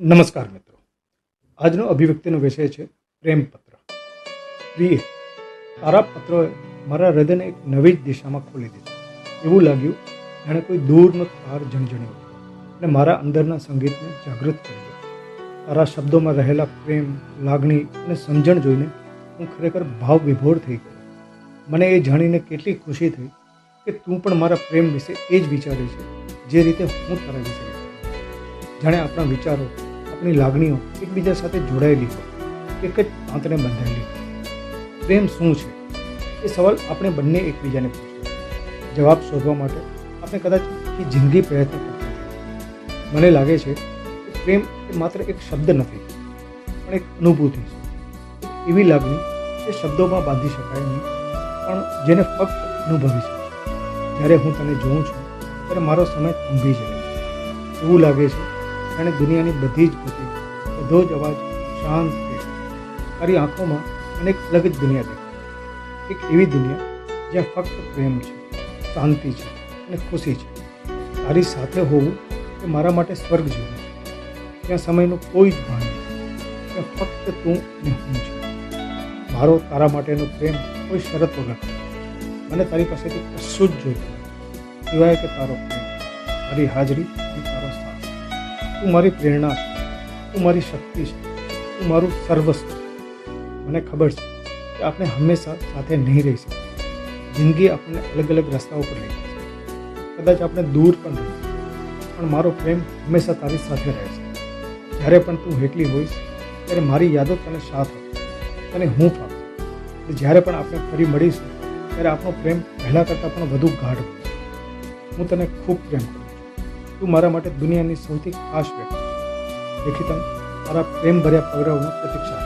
નમસ્કાર મિત્રો, આજનો અભિવ્યક્તિનો વિષય છે પ્રેમપત્ર. પ્રિય, તારા પત્રોએ મારા હૃદયને એક નવી જ દિશામાં ખોલી દીધું. એવું લાગ્યું જાણે કોઈ દૂરનો તાર ઝણઝણ્યો અને મારા અંદરના સંગીતને જાગૃત કરી દીધું. તારા શબ્દોમાં રહેલા પ્રેમ, લાગણી અને સમજણ જોઈને હું ખરેખર ભાવ વિભોર થઈ ગયો. મને એ જાણીને કેટલી ખુશી થઈ કે તું પણ મારા પ્રેમ વિશે એ જ વિચારે છે જે રીતે હું તારા વિશે વિચારું. જાણે આપણા વિચારો, આપણી લાગણીઓ એકબીજા સાથે જોડાયેલી હોય, એક જ તાંતને બંધાયેલી હોય. પ્રેમ શું છે એ સવાલ આપણે બંને એકબીજાને પૂછ્યો. જવાબ શોધવા માટે આપણે કદાચ આખી જિંદગી પ્રયત્ન કરતા હતા. મને લાગે છે કે પ્રેમ એ માત્ર એક શબ્દ નથી, પણ એક અનુભૂતિ છે. એક એવી લાગણી જે શબ્દોમાં બાંધી શકાય નહીં, પણ જેને ફક્ત અનુભવી શકાય. જ્યારે હું તને જોઉં છું ત્યારે મારો સમય થંભી જાય. એવું લાગે છે જાણે દુનિયાની બધી જ ગતિ, બધો જ અવાજ શાંત થઈ ગયો. તારી આંખોમાં મને એક અલગ જ દુનિયા દેખાય. એક એવી દુનિયા જ્યાં ફક્ત પ્રેમ છે, શાંતિ છે અને ખુશી છે. તારી સાથે હોવું એ મારા માટે સ્વર્ગ જેવું છે. ત્યાં સમયનું કોઈ જ ભાન નથી. ત્યાં ફક્ત તું અને હું છે. મારો તારા માટેનો પ્રેમ કોઈ શરત વગર નથી. મને તારી પાસેથી કશું જ જોઈતું નથી સિવાય કે તારો પ્રેમ, તારી હાજરી અને તારો સાથ. તું મારી પ્રેરણા છે, તું મારી શક્તિ છે, તું મારું સર્વસ્વ છે. મને ખબર છે કે આપણે હંમેશા સાથે નહીં રહી શકીએ. જિંદગી આપણને અલગ અલગ રસ્તાઓ પર લઈ જશે. કદાચ આપણે દૂર પણ રહીશું, પણ મારો પ્રેમ હંમેશા તારી સાથે રહેશે. જ્યારે પણ તું એકલી હોઈશ ત્યારે મારી યાદો તને સાથ આપશે, તને હૂંફ આપશે. અને જ્યારે પણ આપણે ફરી મળીશું ત્યારે આપણો પ્રેમ પહેલાં કરતાં પણ વધુ ગાઢ બનશે. હું તને ખૂબ પ્રેમ કરું છું. તું મારા માટે દુનિયાની સૌથી ખાસ વ્યક્તિ છે. દેખીતમ તારા પ્રેમ ભર્યા પગલાઓની પ્રતીક્ષા.